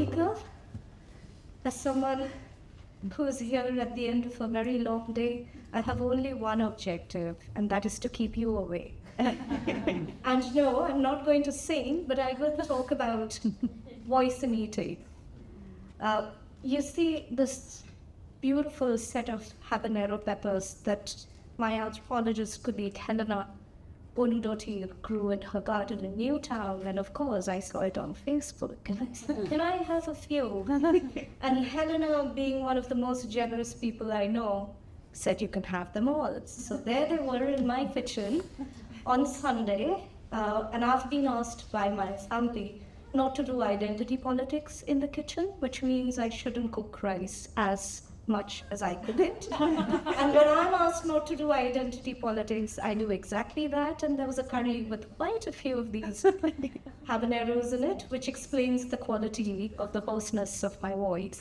speaker. As someone who's here at the end of a very long day, I have only one objective, and that is to keep you awake. And no, I'm not going to sing, but I will talk about voice and eating. You see this beautiful set of habanero peppers that my anthropologist colleague Helena Bonidoti grew in her garden in Newtown, and of course I saw it on Facebook. Can I have a few? And Helena, being one of the most generous people I know, said you can have them all. So there they were in my kitchen on Sunday, and I've been asked by my family not to do identity politics in the kitchen, which means I shouldn't cook rice as much as I could it. And when I'm asked not to do identity politics, I do exactly that. And there was a curry with quite a few of these habaneros in it, which explains the quality of the hoarseness of my voice.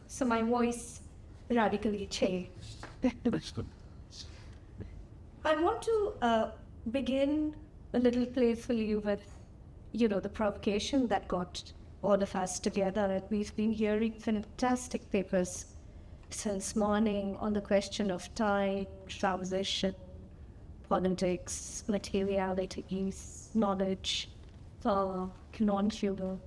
So my voice radically changed. I want to begin a little playfully with, the provocation that got all of us together. And we've been hearing fantastic papers since morning on the question of time, transition, politics, materialities, knowledge, non-human,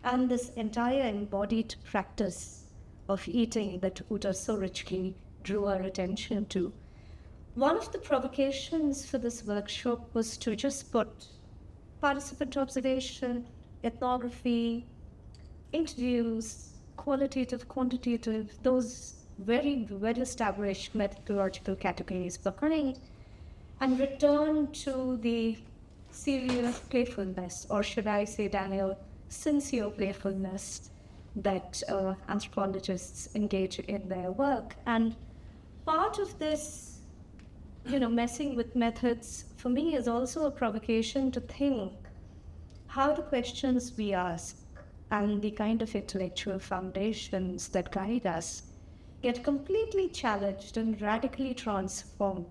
and this entire embodied practice of eating that Uta so richly drew our attention to. One of the provocations for this workshop was to just put participant observation, ethnography, interviews, qualitative, quantitative, those very well-established methodological categories behind, and return to the serious playfulness, or should I say, Daniel, sincere playfulness that anthropologists engage in their work. And part of this, messing with methods, for me, is also a provocation to think how the questions we ask and the kind of intellectual foundations that guide us get completely challenged and radically transformed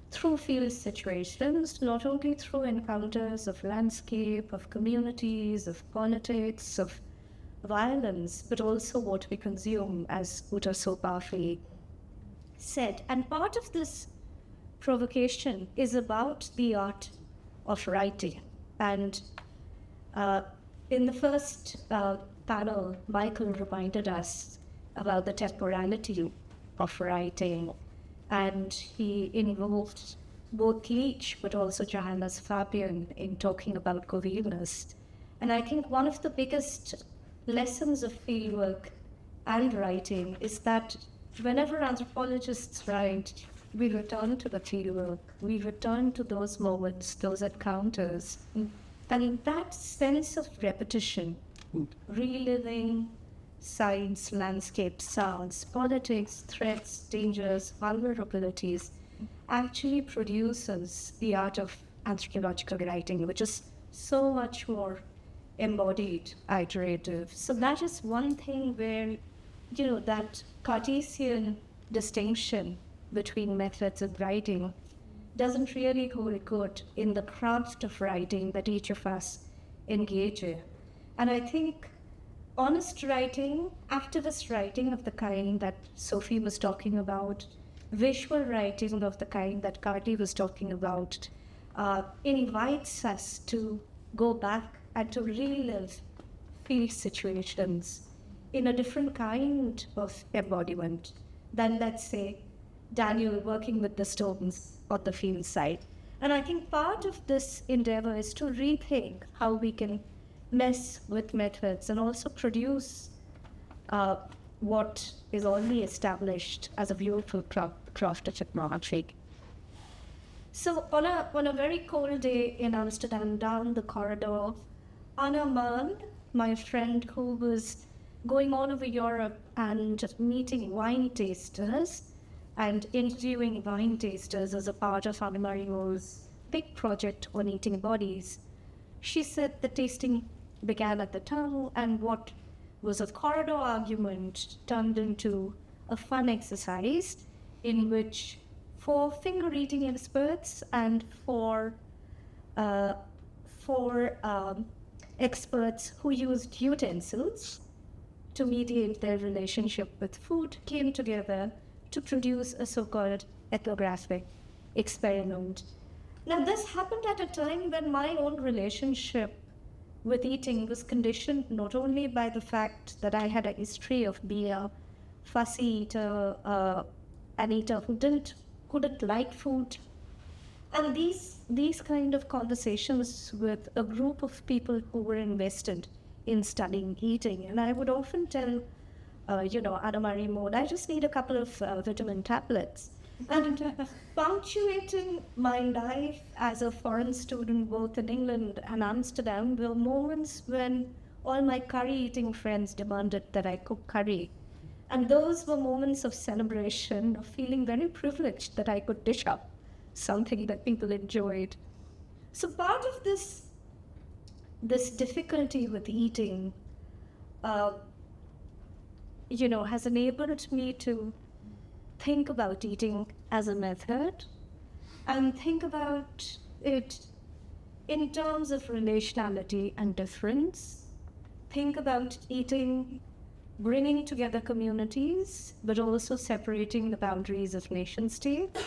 through field situations, not only through encounters of landscape, of communities, of politics, of violence, but also what we consume, as Uta so powerfully said. And part of this provocation is about the art of writing. And in the first panel, Michael reminded us about the temporality of writing, and he involved both Leach but also Johannes Fabian in talking about coherence. And I think one of the biggest lessons of fieldwork and writing is that whenever anthropologists write, we return to the fieldwork, we return to those moments, those encounters. And that sense of repetition, reliving science, landscape, sounds, politics, threats, dangers, vulnerabilities, actually produces the art of anthropological writing, which is so much more embodied, iterative. So that is one thing where, that Cartesian distinction between methods and writing doesn't really hold good in the craft of writing that each of us engage in. And I think honest writing, activist writing of the kind that Sophie was talking about, visual writing of the kind that Carty was talking about, invites us to go back and to relive field situations in a different kind of embodiment than, let's say, Daniel working with the stones on the field side. And I think part of this endeavor is to rethink how we can mess with methods and also produce what is already established as a beautiful craft of technology. So on a very cold day in Amsterdam, down the corridor, Anna Mann, my friend who was going all over Europe and meeting wine tasters and interviewing wine tasters as a part of Anna Mario's big project on eating bodies, she said the tasting began at the tongue, and what was a corridor argument turned into a fun exercise in which for finger eating experts and for Experts who used utensils to mediate their relationship with food came together to produce a so-called ethnographic experiment. Now, this happened at a time when my own relationship with eating was conditioned not only by the fact that I had a history of being a fussy eater, an eater who couldn't like food, and these kind of conversations with a group of people who were invested in studying eating. And I would often tell, Anna Marie Maud, I just need a couple of vitamin tablets. And punctuating my life as a foreign student, both in England and Amsterdam, were moments when all my curry eating friends demanded that I cook curry. And those were moments of celebration, of feeling very privileged that I could dish up something that people enjoyed. So part of this difficulty with eating, has enabled me to think about eating as a method and think about it in terms of relationality and difference. Think about eating bringing together communities, but also separating the boundaries of nation state.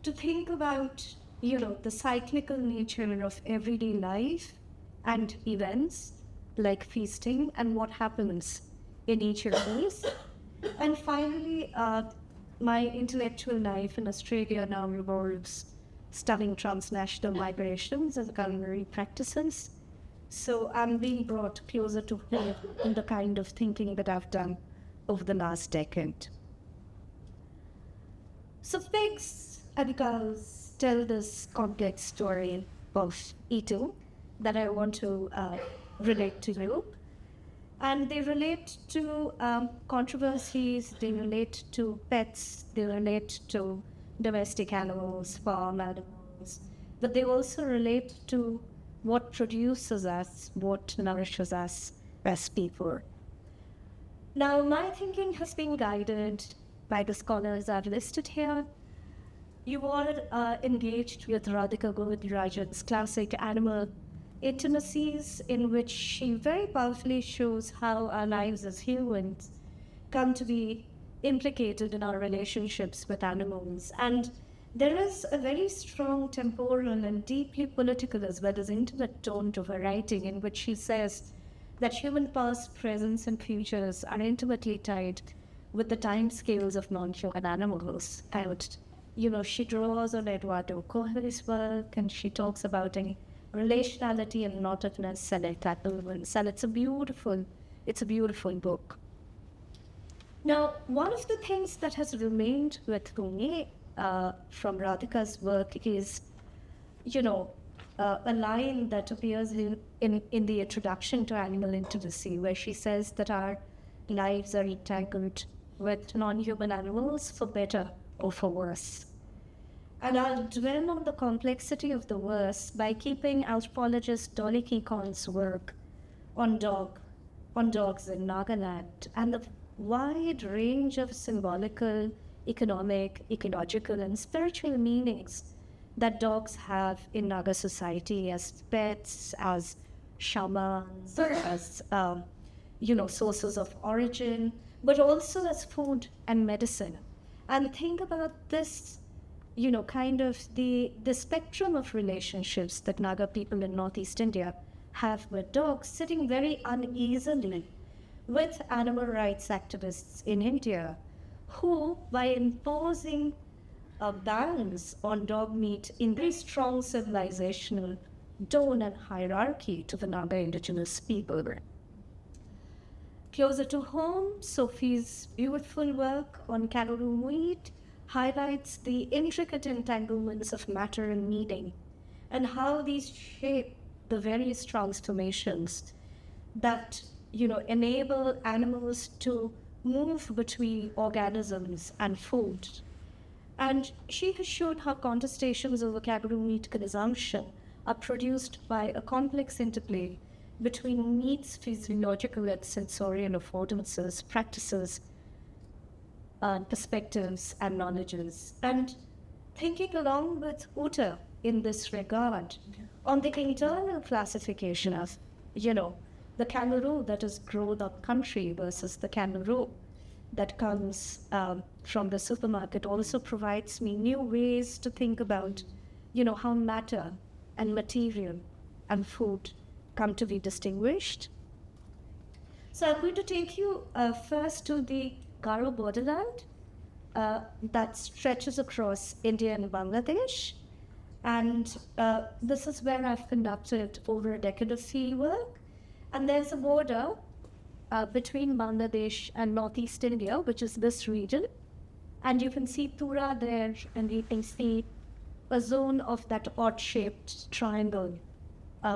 To think about, the cyclical nature of everyday life and events like feasting and what happens in each of these. And finally, my intellectual life in Australia now revolves studying transnational migrations and culinary practices. So I'm being brought closer to home in the kind of thinking that I've done over the last decade. So pigs and cows tell this complex story of eating that I want to relate to you. And they relate to controversies, they relate to pets, they relate to domestic animals, farm animals, but they also relate to what produces us, what nourishes us as people. Now, my thinking has been guided by the scholars I've listed here. You all engaged with Radhika Govindarajan's classic Animal Intimacies, in which she very powerfully shows how our lives as humans come to be implicated in our relationships with animals. And there is a very strong temporal and deeply political as well as intimate tone to her writing, in which she says that human past, presence, and futures are intimately tied with the time scales of non-human animals. And, she draws on Eduardo Coelho's work, and she talks about relationality and knottedness and entanglements. And it's a beautiful book. Now, one of the things that has remained with me from Radhika's work is, a line that appears in the introduction to Animal Intimacy, where she says that our lives are entangled with non-human animals for better or for worse. And I'll dwell on the complexity of the worse by keeping anthropologist Dolly Keacon's work on dogs in Nagaland and the wide range of symbolical, economic, ecological, and spiritual meanings that dogs have in Naga society as pets, as shamans, as sources of origin, but also as food and medicine. And think about this, kind of the spectrum of relationships that Naga people in Northeast India have with dogs, sitting very uneasily with animal rights activists in India, who, by imposing a bans on dog meat in very strong civilizational tone and hierarchy to the Naga indigenous people. Closer to home, Sophie's beautiful work on kangaroo meat highlights the intricate entanglements of matter and meaning, and how these shape the various transformations that enable animals to move between organisms and food. And she has shown how contestations over kangaroo meat consumption are produced by a complex interplay between meat's physiological and sensorial affordances, practices, perspectives, and knowledges. And thinking along with Uta in this regard on the internal classification of you know, the kangaroo that is grown up country versus the kangaroo that comes from the supermarket also provides me new ways to think about, how matter and material and food come to be distinguished. So I'm going to take you first to the Garo borderland that stretches across India and Bangladesh. And this is where I've conducted over a decade of field work. And there's a border between Bangladesh and Northeast India, which is this region. And you can see Tura there, and you can see a zone of that odd-shaped triangle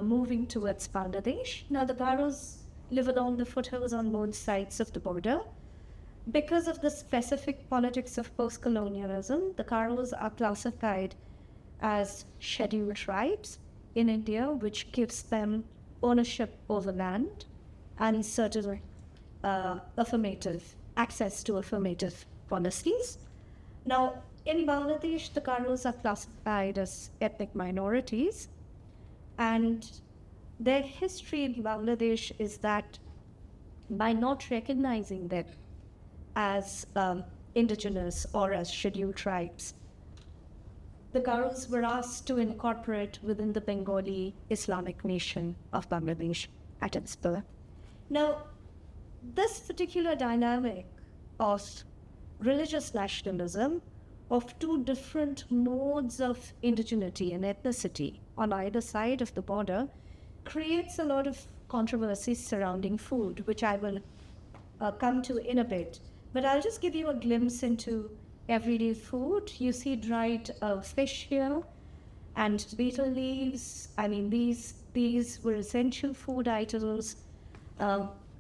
moving towards Bangladesh. Now, the Garos live along the foothills on both sides of the border. Because of the specific politics of post-colonialism, the Garos are classified as scheduled tribes in India, which gives them ownership over land and certain access to affirmative policies. Now, in Bangladesh, the Garos are classified as ethnic minorities, and their history in Bangladesh is that by not recognizing them as indigenous or as scheduled tribes, the Garos were asked to incorporate within the Bengali Islamic nation of Bangladesh at its birth. Now, this particular dynamic of religious nationalism, of two different modes of indigeneity and ethnicity on either side of the border, creates a lot of controversies surrounding food, which I will come to in a bit. But I'll just give you a glimpse into everyday food. You see dried fish here and betel leaves. I mean, these were essential food items.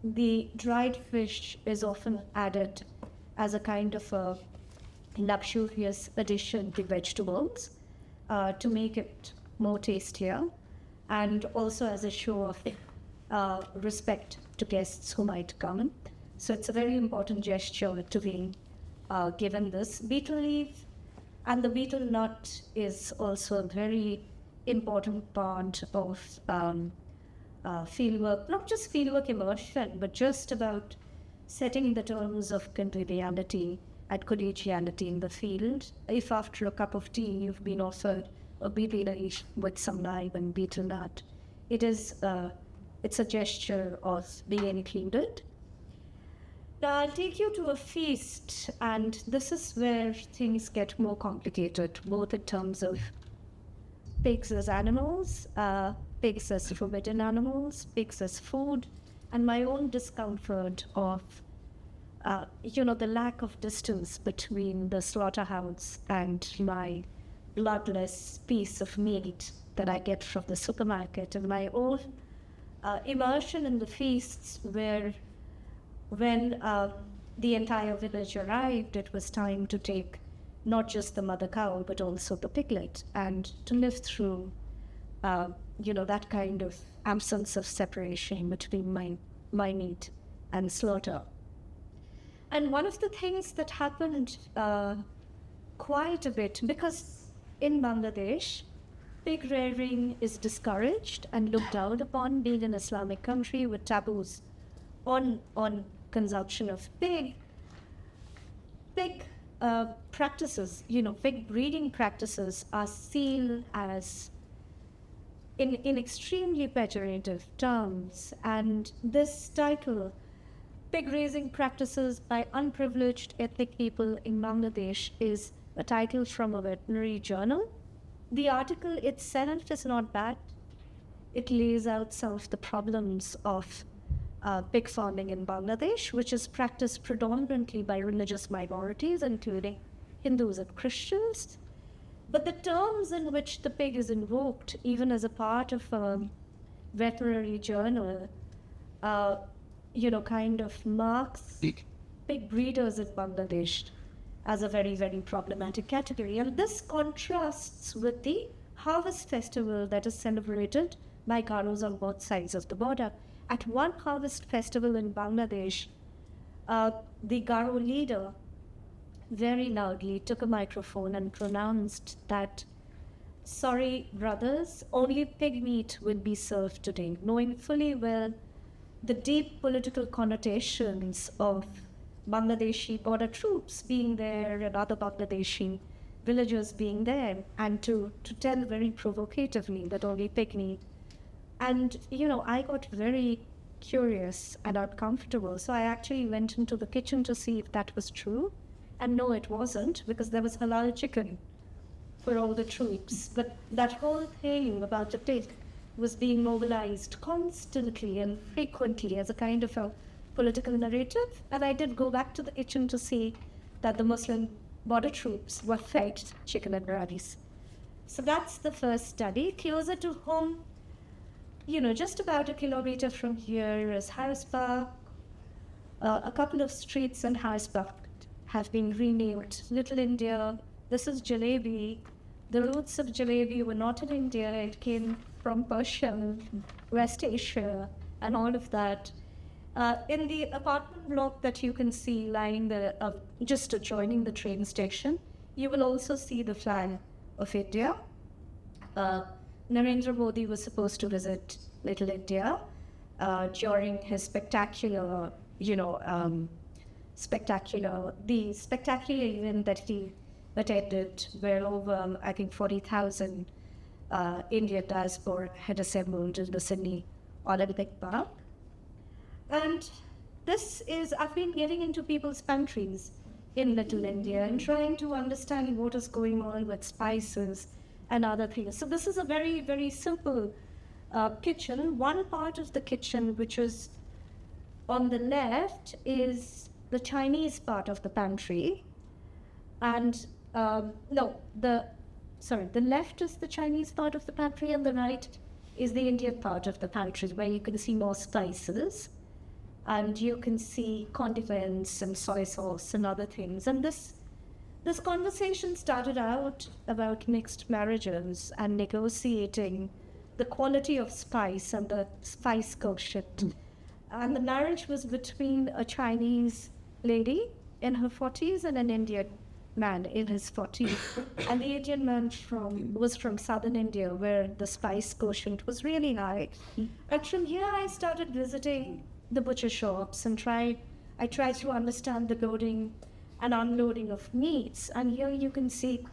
The dried fish is often added as a kind of a luxurious addition to vegetables to make it more tastier, and also as a show of respect to guests who might come. So it's a very important gesture to be given this. Betel leaf and the betel nut is also a very important part of fieldwork, not just fieldwork immersion, but just about setting the terms of conviviality and collegiality in the field. If after a cup of tea you've been offered a betel leaf with some lime and betel nut, it's a gesture of being included. Now I'll take you to a feast, and this is where things get more complicated, both in terms of pigs as animals, pigs as forbidden animals, pigs as food, and my own discomfort of, the lack of distance between the slaughterhouse and my bloodless piece of meat that I get from the supermarket, and my own immersion in the feasts where when the entire village arrived, it was time to take not just the mother cow, but also the piglet, and to live through, that kind of absence of separation between my meat and slaughter. And one of the things that happened quite a bit, because in Bangladesh, pig rearing is discouraged and looked down upon, being an Islamic country with taboos on consumption of pig practices, pig breeding practices are seen as in extremely pejorative terms. And this title, Pig Raising Practices by Unprivileged Ethnic People in Bangladesh, is a title from a veterinary journal. The article itself is not bad. It lays out some of the problems of pig farming in Bangladesh, which is practiced predominantly by religious minorities, including Hindus and Christians. But the terms in which the pig is invoked, even as a part of a veterinary journal, kind of marks pig breeders in Bangladesh as a very, very problematic category. And this contrasts with the harvest festival that is celebrated by Garos on both sides of the border. At one harvest festival in Bangladesh, the Garo leader very loudly took a microphone and pronounced that sorry, brothers, only pig meat will be served today, knowing fully well the deep political connotations of Bangladeshi border troops being there and other Bangladeshi villagers being there, and to tell very provocatively that only pig meat. And, I got very curious and uncomfortable. So I actually went into the kitchen to see if that was true. And no, it wasn't, because there was halal chicken for all the troops. But that whole thing about the pig was being mobilized constantly and frequently as a kind of a political narrative. And I did go back to the kitchen to see that the Muslim border troops were fed chicken and rice. So that's the first study. Closer to home, just about a kilometer from here is Harris Park. A couple of streets in Harris Park have been renamed Little India. This is jalebi. The roots of jalebi were not in India. It came from Persia, West Asia, and all of that. In the apartment block that you can see lying there, just adjoining the train station, you will also see the flag of India. Narendra Modi was supposed to visit Little India during his spectacular event that he attended, where over, I think, 40,000 Indian diaspora had assembled in the Sydney Olympic Park. And I've been getting into people's pantries in Little India and trying to understand what is going on with spices and other things. So this is a very, very simple kitchen. One part of the kitchen, which is on the left, is the Chinese part of the pantry. And the left is the Chinese part of the pantry, and the right is the Indian part of the pantry, where you can see more spices, and you can see condiments and soy sauce and other things. And this conversation started out about mixed marriages and negotiating the quality of spice and the spice quotient. And the marriage was between a Chinese lady in her 40s and an Indian man in his 40s. And the Indian man was from southern India, where the spice quotient was really high. And from here I started visiting the butcher shops and I tried to understand the loading and unloading of meats. And here you can see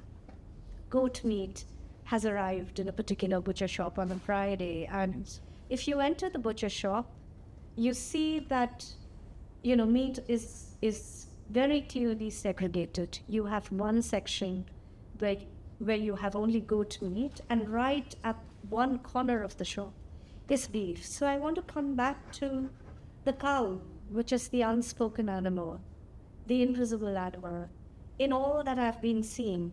goat meat has arrived in a particular butcher shop on a Friday. And if you enter the butcher shop, you see that, meat is very clearly segregated. You have one section where you have only goat meat, and right at one corner of the shop is beef. So I want to come back to the cow, which is the unspoken animal, the invisible animal, in all that I've been seeing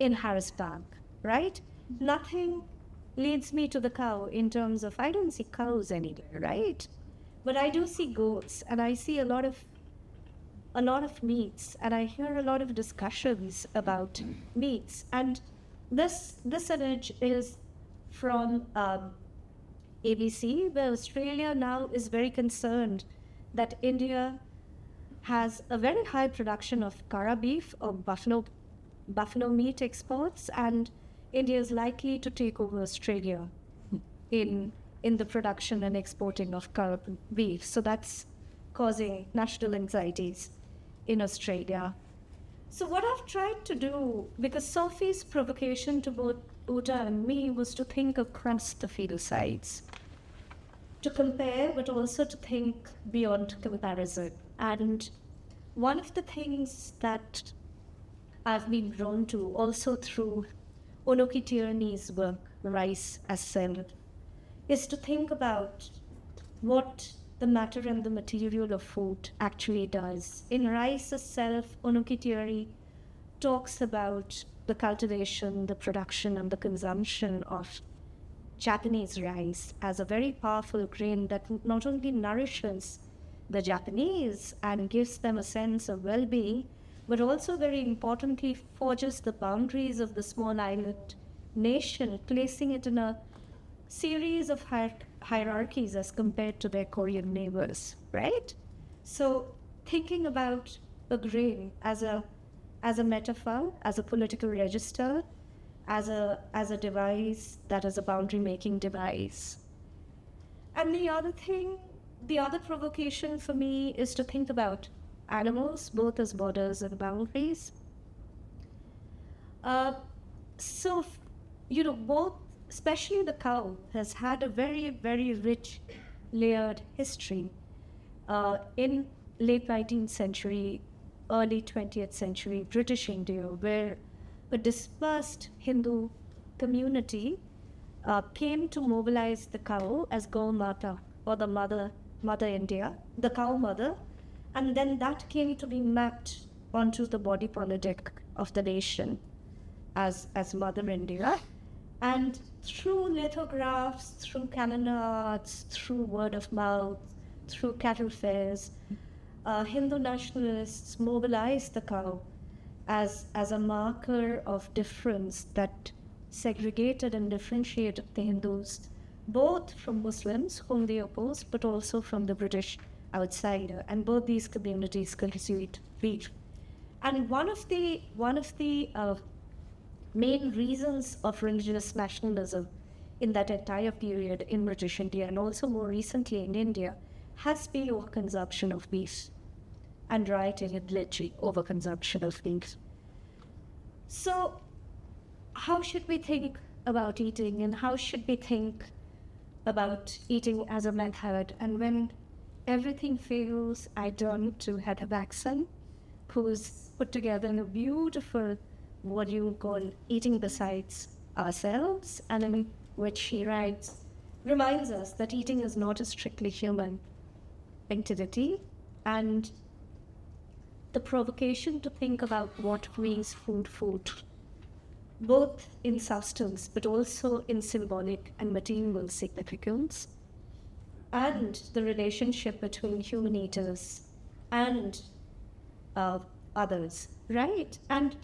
in Harris Park, right? Nothing leads me to the cow in terms of, I don't see cows anywhere, right? But I do see goats, and I see a lot of meats, and I hear a lot of discussions about meats. And this image is from ABC, where Australia now is very concerned that India has a very high production of Kara beef, or buffalo meat exports, and India is likely to take over Australia in the production and exporting of Kara beef. So that's causing national anxieties in Australia. So what I've tried to do, because Sophie's provocation to both Uta and me was to think across the field sides, to compare, but also to think beyond comparison. And one of the things that I've been drawn to, also through Onoki Tierney's work, Rice as Salad, is to think about what the matter and the material of food actually does. In Rice as Self, Onoki Tierney talks about the cultivation, the production, and the consumption of Japanese rice as a very powerful grain that not only nourishes the Japanese and gives them a sense of well-being, but also very importantly forges the boundaries of the small island nation, placing it in a series of hierarchies as compared to their Korean neighbors, right? So thinking about a grain as a metaphor, as a political register, as a device that is a boundary making device. And the other provocation for me is to think about animals, both as borders and boundaries. Uh, so, both, especially the cow, has had a very, very rich, layered history. In late 19th century, early 20th century British India, where a dispersed Hindu community came to mobilize the cow as Gau Mata, or the Mother India, the cow mother, and then that came to be mapped onto the body politic of the nation as Mother India. And through lithographs, through calendar arts, through word of mouth, through cattle fairs, Hindu nationalists mobilized the cow as a marker of difference that segregated and differentiated the Hindus, both from Muslims, whom they opposed, but also from the British outsider. And both these communities consumed beef. And one of the main reasons of religious nationalism in that entire period in British India, and also more recently in India, has been overconsumption of beef and rioting and lynching over consumption of beef. So how should we think about eating, and how should we think about eating as a method? And when everything fails, I turn to Heather Baxon, who's put together a beautiful volume called Eating Besides Ourselves, and in which she reminds us that eating is not a strictly human activity, and the provocation to think about what makes food, both in substance but also in symbolic and material significance, and the relationship between human eaters and others, right? And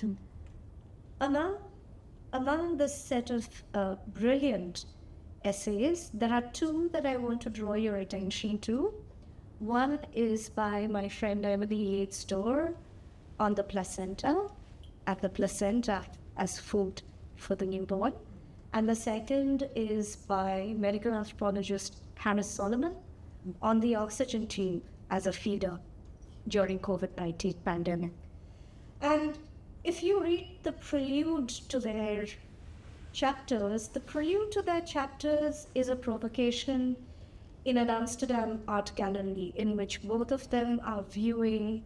among this set of brilliant essays, there are two that I want to draw your attention to. One is by my friend Emily Yates Storr on the placenta, at the placenta as food for the newborn. And the second is by medical anthropologist Hannah Solomon on the oxygen tube as a feeder during COVID-19 pandemic. And if you read the prelude to their chapters, is a provocation in an Amsterdam art gallery in which both of them are viewing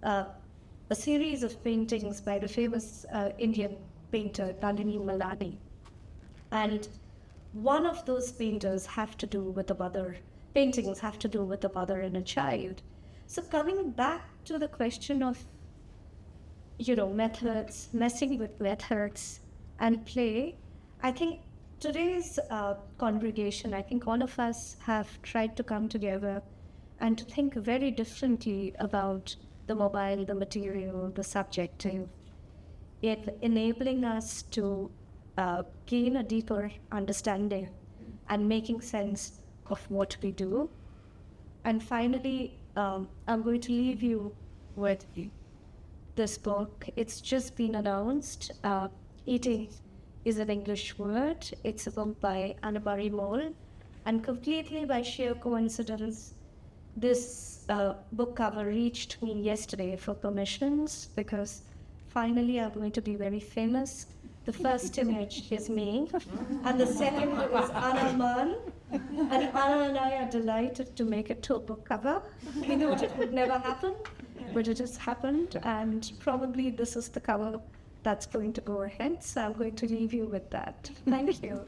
a series of paintings by the famous Indian painter Malini. And one of those paintings have to do with a mother and a child. So coming back to the question of methods, messing with methods and play, I think today's congregation, I think all of us have tried to come together and to think very differently about the mobile, the material, the subjective, enabling us to gain a deeper understanding and making sense of what we do. And finally, I'm going to leave you with this book. It's just been announced. Eating is an English word. It's a book by Annabari Moll. And completely by sheer coincidence, this book cover reached me yesterday for permissions, because finally I'm going to be very famous. The first image is me, and the second is Anna Mann. And Anna and I are delighted to make it to a book cover. We thought it would never happen, but it just happened, and probably this is the cover that's going to go ahead. So I'm going to leave you with that. Thank you.